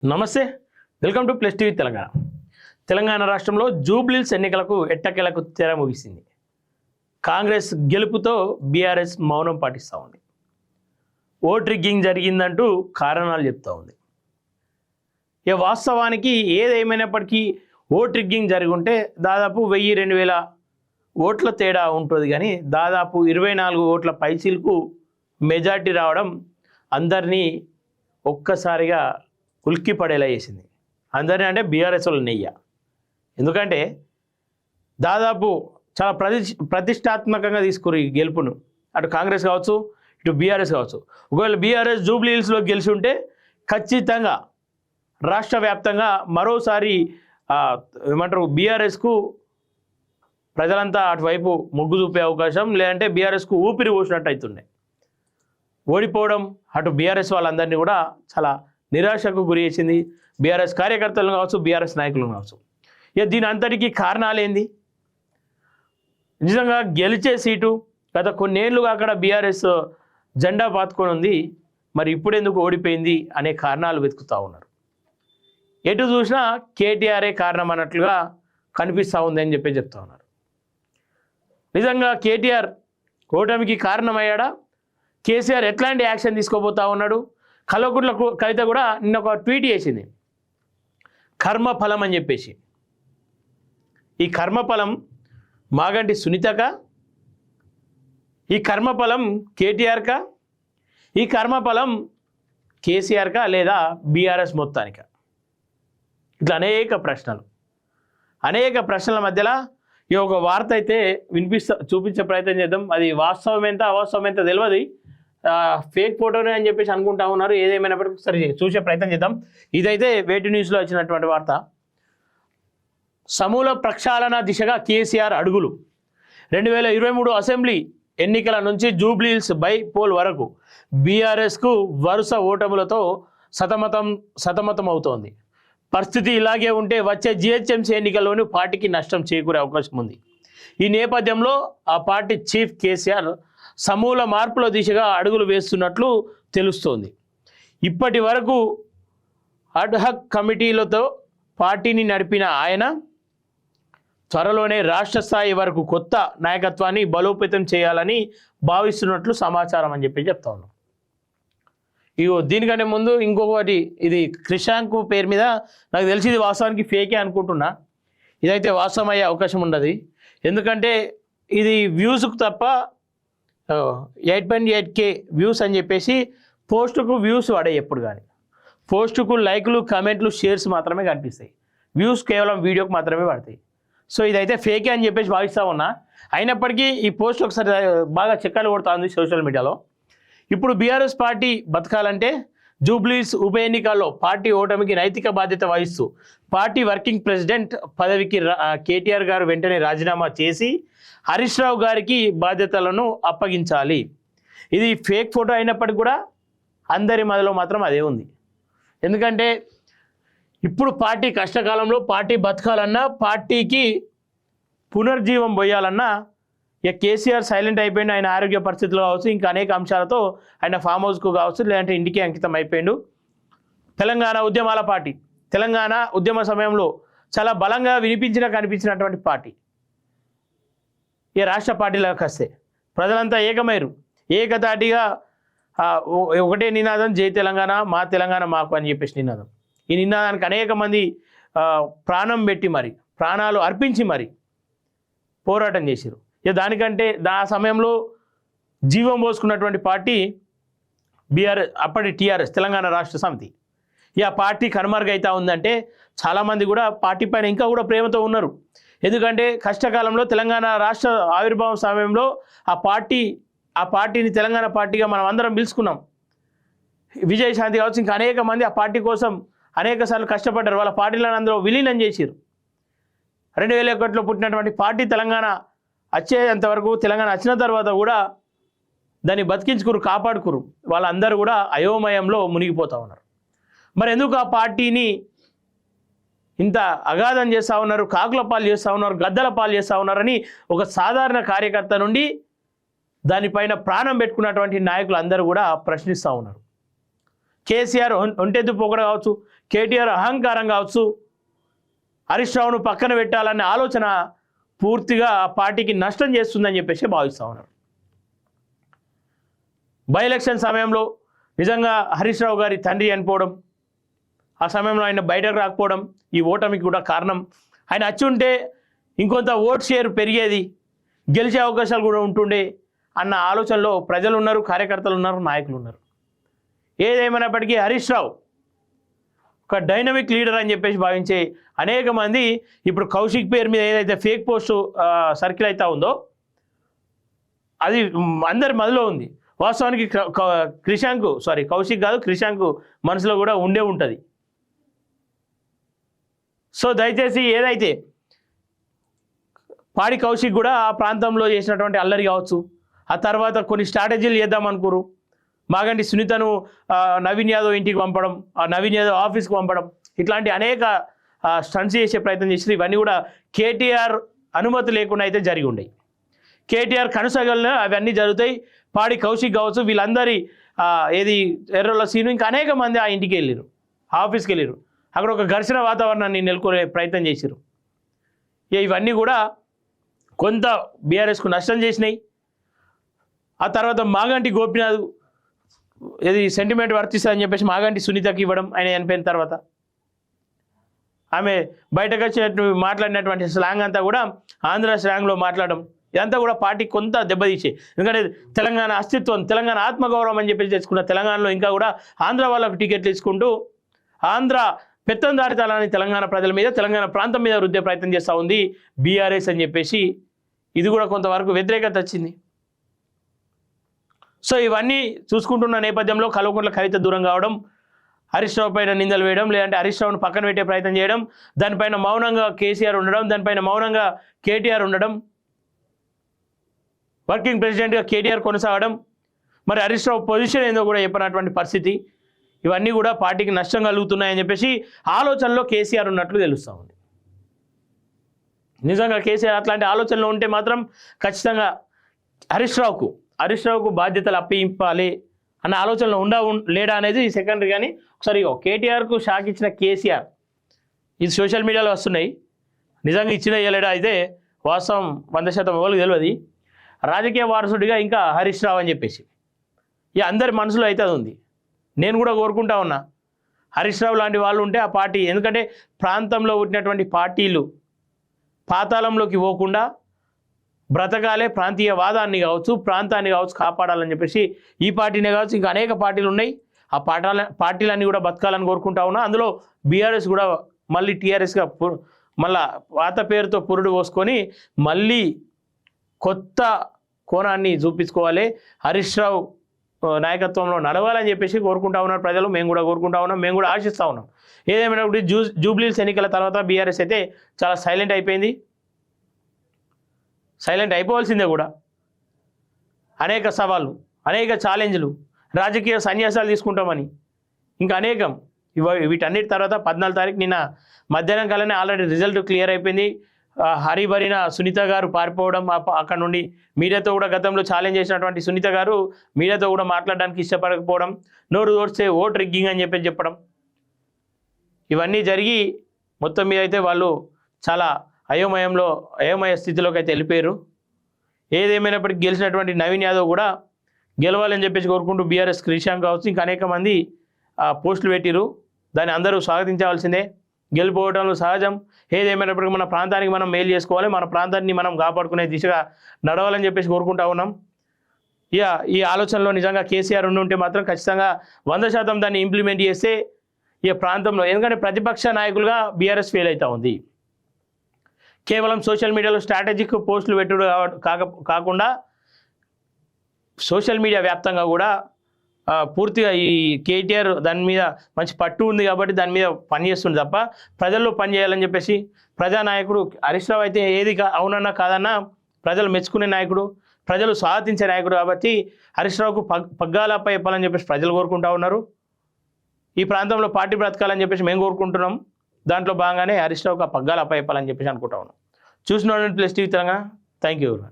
నమస్తే, welcome to plus TV Telangana. Telangana రాష్ట్రంలో జూబ్లీహిల్స్ ఎన్నికలకు ఎట్టకేలకు తెర ముగిసింది. కాంగ్రెస్ గెలుపుతో బీఆర్ఎస్ మౌనం పాటిస్తూ ఉంది. ఓట్ రిగ్గింగ్ జరిగిందంటూ కారణాలు చెప్తూ ఉంది. ఇక వాస్తవానికి ఏదేమైనప్పటికీ ఓట్ రిగ్గింగ్ జరిగి ఉంటే దాదాపు 1000-2000 ఓట్ల తేడా ఉంటుంది. కానీ దాదాపు 24 ఓట్ల పైచీలకు మెజార్టీ రావడం అందరినీ ఒక్కసారిగా ఉల్కి పడేలా చేసింది. అందరినీ అంటే బీఆర్ఎస్ వాళ్ళు నెయ్య. ఎందుకంటే దాదాపు చాలా ప్రతిష్టాత్మకంగా తీసుకురు ఈ గెలుపును. అటు కాంగ్రెస్ కావచ్చు, ఇటు బీఆర్ఎస్ కావచ్చు. ఒకవేళ బీఆర్ఎస్ జూబ్లీహిల్స్లో గెలిచి ఉంటే ఖచ్చితంగా రాష్ట్ర వ్యాప్తంగా మరోసారి ఏమంటారు బీఆర్ఎస్కు ప్రజలంతా అటువైపు మొగ్గు చూపే అవకాశం, లేదంటే బీఆర్ఎస్కు ఊపిరి పోసినట్టు అవుతుండే. ఓడిపోవడం అటు బీఆర్ఎస్ వాళ్ళందరినీ కూడా చాలా నిరాశకు గురి చేసింది. బీఆర్ఎస్ కార్యకర్తలను కావచ్చు, బీఆర్ఎస్ నాయకులను కావచ్చు. ఇక దీని అంతటికీ కారణాలు ఏంది? నిజంగా గెలిచే సీటు గత కొన్నేళ్లుగా అక్కడ బీఆర్ఎస్ జెండా పాతుకొని ఉంది. మరి ఇప్పుడెందుకు ఓడిపోయింది అనే కారణాలు వెతుకుతూ ఉన్నారు. ఎటు చూసినా కేటీఆరే కారణం అన్నట్లుగా కనిపిస్తూ ఉంది అని చెప్తా ఉన్నారు. నిజంగా కేటీఆర్ ఓటమికి కారణమయ్యాడా? కేసీఆర్ ఎట్లాంటి యాక్షన్ తీసుకోబోతా ఉన్నాడు? కల్వకుంట్ల కవిత కూడా నిన్న ఒక ట్వీట్ చేసింది, కర్మఫలం అని చెప్పేసి. ఈ కర్మఫలం మాగంటి సునీతకా? ఈ కర్మఫలం కేటీఆర్కా? ఈ కర్మఫలం కేసీఆర్కా? లేదా బీఆర్ఎస్ మొత్తానికా? ఇట్లా అనేక ప్రశ్నల మధ్యలో ఈ ఒక వార్త అయితే చూపించే ప్రయత్నం చేద్దాం. అది వాస్తవం ఎంత అవాస్తవం ఎంత తెలియదు, ఫేక్ ఫోటోనే అని చెప్పేసి అనుకుంటా ఉన్నారు. ఏదేమైనప్పటికీ సరే చూసే ప్రయత్నం చేద్దాం. ఇదైతే వేటి న్యూస్లో వచ్చినటువంటి వార్త. సమూల ప్రక్షాళన దిశగా కేసీఆర్ అడుగులు. 2023 అసెంబ్లీ ఎన్నికల నుంచి జూబ్లీహిల్స్ బై పోల్ వరకు బీఆర్ఎస్కు వరుస ఓటములతో సతమతం అవుతోంది. పరిస్థితి ఇలాగే ఉంటే వచ్చే జిహెచ్ఎంసీ ఎన్నికల్లోనూ పార్టీకి నష్టం చేకూరే అవకాశం ఉంది. ఈ నేపథ్యంలో ఆ పార్టీ చీఫ్ కేసీఆర్ సమూల మార్పుల దిశగా అడుగులు వేస్తున్నట్లు తెలుస్తోంది. ఇప్పటి వరకు అడ్హక్ కమిటీలతో పార్టీని నడిపిన ఆయన త్వరలోనే రాష్ట్ర స్థాయి వరకు కొత్త నాయకత్వాన్ని బలోపేతం చేయాలని భావిస్తున్నట్లు సమాచారం అని చెప్తా ఉన్నాం. ఇగో దీనికంటే ముందు ఇంకొకటి, ఇది క్రిషాంక్ పేరు మీద నాకు తెలిసి ఇది వాస్తవానికి ఫేకే అనుకుంటున్నా. ఇదైతే వాస్తవం అయ్యే అవకాశం ఉండదు. ఎందుకంటే ఇది వ్యూస్కు తప్ప 8.8K వ్యూస్ అని చెప్పేసి పోస్టుకు వ్యూస్ పడాయి. ఎప్పుడు కానీ పోస్టుకు లైక్లు, కమెంట్లు, షేర్స్ మాత్రమే కనిపిస్తాయి. వ్యూస్ కేవలం వీడియోకి మాత్రమే పడతాయి. సో ఇదైతే ఫేకే అని చెప్పేసి భావిస్తూ ఉన్నా. అయినప్పటికీ ఈ పోస్ట్ ఒకసారి బాగా చెక్కలు కొడుతుంది సోషల్ మీడియాలో. ఇప్పుడు బీఆర్ఎస్ పార్టీ బతకాలంటే జూబ్లీహిల్స్ ఉప ఎన్నికల్లో పార్టీ ఓటమికి నైతిక బాధ్యత వహిస్తూ పార్టీ వర్కింగ్ ప్రెసిడెంట్ పదవికి కేటీఆర్ గారు వెంటనే రాజీనామా చేసి హరీష్ రావు గారికి బాధ్యతలను అప్పగించాలి. ఇది ఫేక్ ఫోటో అయినప్పటికీ కూడా అందరి మధ్యలో మాత్రం అదే ఉంది. ఎందుకంటే ఇప్పుడు పార్టీ కష్టకాలంలో పార్టీ బతకాలన్నా, పార్టీకి పునర్జీవం పోయాలన్నా ఇక కేసీఆర్ సైలెంట్ అయిపోయిండు. ఆయన ఆరోగ్య పరిస్థితులు కావచ్చు, ఇంకా అనేక అంశాలతో ఆయన ఫామ్ హౌస్కు కావచ్చు, లేదంటే ఇంటికి అంకితం అయిపోయిండు. తెలంగాణ ఉద్యమాల పార్టీ, తెలంగాణ ఉద్యమ సమయంలో చాలా బలంగా కనిపించినటువంటి పార్టీ. ఈ రాష్ట్ర పార్టీలకు వస్తే ప్రజలంతా ఏకమైరు, ఏకతాటిగా ఒకటే నినాదం, జై తెలంగాణ, మా తెలంగాణ మాకు అని చెప్పేసి నినాదం. ఈ నినాదానికి అనేక మంది ప్రాణం పెట్టి మరి, ప్రాణాలు అర్పించి మరి పోరాటం చేశారు. ఇక దానికంటే ఆ సమయంలో జీవం పోసుకున్నటువంటి పార్టీ బీఆర్ఎస్, అప్పటి టీఆర్ఎస్ తెలంగాణ రాష్ట్ర సమితి. ఇక పార్టీ కనుమరుగైతా ఉందంటే చాలామంది కూడా పార్టీ పైన ఇంకా కూడా ప్రేమతో ఉన్నారు. ఎందుకంటే కష్టకాలంలో తెలంగాణ రాష్ట్ర ఆవిర్భావం సమయంలో ఆ పార్టీని తెలంగాణ పార్టీగా మనం అందరం పిలుచుకున్నాం. విజయశాంతి కావచ్చు, ఇంకా అనేక మంది ఆ పార్టీ కోసం అనేక సార్లు కష్టపడ్డారు. వాళ్ళ పార్టీలను అందరూ విలీనం చేశారు. 2001లో పుట్టినటువంటి పార్టీ తెలంగాణ వచ్చేంతవరకు, తెలంగాణ వచ్చిన తర్వాత కూడా దాన్ని బతికించుకురు, కాపాడుకురు. వాళ్ళందరూ కూడా అయోమయంలో మునిగిపోతూ ఉన్నారు. మరి ఎందుకు ఆ పార్టీని ఇంత అగాధం చేస్తూ ఉన్నారు, కాకుల పాలు చేస్తూ ఉన్నారు, గద్దల పాలు చేస్తూ ఉన్నారని ఒక సాధారణ కార్యకర్త నుండి దానిపైన ప్రాణం పెట్టుకున్నటువంటి నాయకులు అందరూ కూడా ప్రశ్నిస్తూ ఉన్నారు. కేసీఆర్ ఒంటెద్దు పొగడ కావచ్చు, కేటీఆర్ అహంకారం కావచ్చు, హరీష్ రావును పక్కన పెట్టాలనే ఆలోచన పూర్తిగా ఆ పార్టీకి నష్టం చేస్తుందని చెప్పేసి భావిస్తూ ఉన్నారు. బై ఎలక్షన్ సమయంలో నిజంగా హరీష్ రావు గారి తండ్రి చనిపోవడం, ఆ సమయంలో ఆయన బయటకు రాకపోవడం ఈ ఓటమికి కూడా కారణం. ఆయన వచ్చి ఉంటే ఇంకొంత ఓట్ షేర్ పెరిగేది, గెలిచే అవకాశాలు కూడా ఉంటుండే అన్న ఆలోచనలో ప్రజలు ఉన్నారు, కార్యకర్తలు ఉన్నారు, నాయకులు ఉన్నారు. ఏదేమైనప్పటికీ హరీష్ రావు ఒక డైనమిక్ లీడర్ అని చెప్పేసి భావించే అనేక మంది ఇప్పుడు కౌశిక్ పేరు మీద ఏదైతే ఫేక్ పోస్ట్ సర్కిల్ అవుతా ఉందో అది అందరి మదిలో ఉంది. వాస్తవానికి కౌశిక్ కాదు, క్రిషాంక్ మనసులో కూడా ఉండే ఉంటుంది. సో దయచేసి ఏదైతే పాడి కౌశిక్ కూడా ఆ ప్రాంతంలో చేసినటువంటి అల్లరి కావచ్చు, ఆ తర్వాత కొన్ని స్ట్రాటజీలు చేద్దాం అనుకోరు. మాగంటి సునీతను నవీన్ యాదవ్ ఇంటికి పంపడం, ఆ నవీన్ యాదవ్ ఆఫీస్కి పంపడం, ఇట్లాంటి అనేక స్టంట్స్ చేసే ప్రయత్నం చేసి ఇవన్నీ కూడా కేటీఆర్ అనుమతి లేకుండా అయితే జరిగి ఉండేవి. కేటీఆర్ కనుసగలను అవన్నీ జరుగుతాయి. పాడి కౌశిక్ కావచ్చు, వీళ్ళందరి ఏది ఎర్రల సీను ఇంకా అనేక మంది ఆ ఇంటికి వెళ్ళారు, ఆఫీస్కి వెళ్ళారు. అక్కడ ఒక ఘర్షణ వాతావరణాన్ని నెలకొనే ప్రయత్నం చేశారు. ఇవన్నీ కూడా కొంత బీఆర్ఎస్కు నష్టం చేసినాయి. ఆ తర్వాత మాగంటి గోపినాథ్ ఏది సెంటిమెంట్ వర్తిస్తుందని చెప్పేసి మాగంటి సునీతకి ఇవ్వడం, ఆయన చనిపోయిన తర్వాత ఆమె బయటకు వచ్చినట్టు మాట్లాడినటువంటి స్లాంగ్ అంతా కూడా ఆంధ్ర స్లాంగ్లో మాట్లాడడం, ఇదంతా కూడా పార్టీ కొంత దెబ్బతీసే. ఎందుకంటే తెలంగాణ అస్తిత్వం, తెలంగాణ ఆత్మగౌరవం అని చెప్పేసి తెచ్చుకున్న తెలంగాణలో ఇంకా కూడా ఆంధ్ర వాళ్ళకు టికెట్లు ఇచ్చుకుంటూ ఆంధ్ర పెత్తందారితనాన్ని తెలంగాణ ప్రజల మీద, తెలంగాణ ప్రాంతం మీద రుద్దే ప్రయత్నం చేస్తూ ఉంది బీఆర్ఎస్ అని చెప్పేసి ఇది కూడా కొంతవరకు వ్యతిరేకత వచ్చింది. సో ఇవన్నీ చూసుకుంటున్న నేపథ్యంలో కల్వకుంట్ల కవిత దూరం కావడం, హరీష్ రావు పైన నిందలు వేయడం, లేదంటే హరీష్ రావును పక్కన పెట్టే ప్రయత్నం చేయడం, దానిపైన మౌనంగా కేసీఆర్ ఉండడం, దానిపైన మౌనంగా కేటీఆర్ ఉండడం, వర్కింగ్ ప్రెసిడెంట్గా కేటీఆర్ కొనసాగడం, మరి హరీష్ రావు పొజిషన్ ఏందో కూడా చెప్పినటువంటి పరిస్థితి, ఇవన్నీ కూడా పార్టీకి నష్టం కలుగుతున్నాయని చెప్పేసి ఆలోచనలో కేసీఆర్ ఉన్నట్లు తెలుస్తూ ఉంది. నిజంగా కేసీఆర్ అట్లాంటి ఆలోచనలో ఉంటే మాత్రం ఖచ్చితంగా హరీష్ రావుకు బాధ్యతలు అప్పగింపాలి అన్న ఆలోచనలో లేడా అనేది సెకండరీ. కానీ ఒకసారి కేటీఆర్కు షాక్ ఇచ్చిన కేసీఆర్, ఇది సోషల్ మీడియాలో వస్తున్నాయి, నిజంగా ఇచ్చిన ఇయ్యలేడా అయితే వాస్తవం 100% ఎవరికి తెలియదు. రాజకీయ వారసుడిగా ఇంకా హరీష్ రావు అని చెప్పేసి అందరి మనసులో అయితే అది ఉంది. నేను కూడా కోరుకుంటా ఉన్నా హరీష్ రావు లాంటి వాళ్ళు ఉంటే ఆ పార్టీ, ఎందుకంటే ప్రాంతంలో పుట్టినటువంటి పార్టీలు పాతాళంలోకి పోకుండా బ్రతకాలే, ప్రాంతీయవాదాన్ని కావచ్చు, ప్రాంతాన్ని కావచ్చు కాపాడాలని చెప్పేసి ఈ పార్టీనే కావచ్చు ఇంకా అనేక పార్టీలు ఉన్నాయి. ఆ పార్టీలన్నీ కూడా బతకాలని కోరుకుంటా ఉన్నా. అందులో బీఆర్ఎస్ కూడా మళ్ళీ టీఆర్ఎస్గా మళ్ళా పాత పేరుతో పురుడు పోసుకొని మళ్ళీ కొత్త కోణాన్ని చూపించుకోవాలి, హరీష్ రావు నాయకత్వంలో నడవాలని చెప్పేసి కోరుకుంటా ఉన్నారు ప్రజలు. మేము కూడా కోరుకుంటా ఉన్నాం, మేము కూడా ఆశిస్తూ ఉన్నాం. ఏదేమైనా జూబ్లీహిల్స్ ఎన్నికల తర్వాత బీఆర్ఎస్ అయితే చాలా సైలెంట్ అయిపోయింది. సైలెంట్ అయిపోవాల్సిందే కూడా. అనేక సవాళ్ళు, అనేక ఛాలెంజ్లు, రాజకీయ సన్యాసాలు తీసుకుంటామని ఇంకా అనేకం. వీటన్నిటి తర్వాత 14 తారీఖు నిన్న మధ్యాహ్నం కల్లానే ఆల్రెడీ రిజల్ట్ క్లియర్ అయిపోయింది. హరిబరిన సునీత గారు పారిపోవడం, అక్కడ నుండి మీడియాతో కూడా గతంలో ఛాలెంజ్ చేసినటువంటి సునీత గారు మీడియాతో కూడా మాట్లాడడానికి ఇష్టపడకపోవడం, నోరు ఓడిస్తే ఓట్ రిగ్గింగ్ అని చెప్పడం, ఇవన్నీ జరిగి మొత్తం మీద అయితే వాళ్ళు చాలా అయోమయ స్థితిలోకి అయితే వెళ్ళిపోయారు. ఏదేమైనప్పటికీ గెలిచినటువంటి నవీన్ యాదవ్ కూడా గెలవాలని చెప్పేసి కోరుకుంటూ బీఆర్ఎస్ క్రిషాంక్ కావచ్చు ఇంకా అనేక మంది పోస్టులు పెట్టిరు. దాన్ని అందరూ స్వాగతించవలసిందే. గెలిపోవడంలో సహజం. ఏదేమైనప్పటికీ మన ప్రాంతానికి మనం మేలు చేసుకోవాలి, మన ప్రాంతాన్ని మనం కాపాడుకునే దిశగా నడవాలని చెప్పేసి కోరుకుంటా ఉన్నాం. ఈ ఆలోచనలో నిజంగా కేసీఆర్ ఉంటే మాత్రం ఖచ్చితంగా 100% దాన్ని ఇంప్లిమెంట్ చేస్తే ఈ ప్రాంతంలో, ఎందుకంటే ప్రతిపక్ష నాయకులుగా బీఆర్ఎస్ ఫెయిల్ అవుతూ ఉంది. కేవలం సోషల్ మీడియాలో స్ట్రాటజిక్ పోస్టులు పెట్టుడు కాకుండా సోషల్ మీడియా వ్యాప్తంగా కూడా పూర్తిగా ఈ కేటీఆర్ దాని మీద మంచి పట్టు ఉంది కాబట్టి దాని మీద పనిచేస్తుంది తప్ప ప్రజల్లో పనిచేయాలని చెప్పేసి ప్రజానాయకుడు హరీష్ రావు అయితే ఏది అవునన్నా కాదన్నా ప్రజలు మెచ్చుకునే నాయకుడు, ప్రజలు స్వాగతించే నాయకుడు కాబట్టి హరీష్ రావుకు పగ్గాలపై చెప్పాలని చెప్పేసి ప్రజలు కోరుకుంటా ఉన్నారు. ఈ ప్రాంతంలో పార్టీ బ్రతకాలని చెప్పేసి మేము కోరుకుంటున్నాం. దాంట్లో భాగంగానే హరీష్ రావుకు పగ్గాలపై చెప్పాలని చెప్పేసి అనుకుంటా ఉన్నాం. చూసిన plus TV Telangana. Thank you.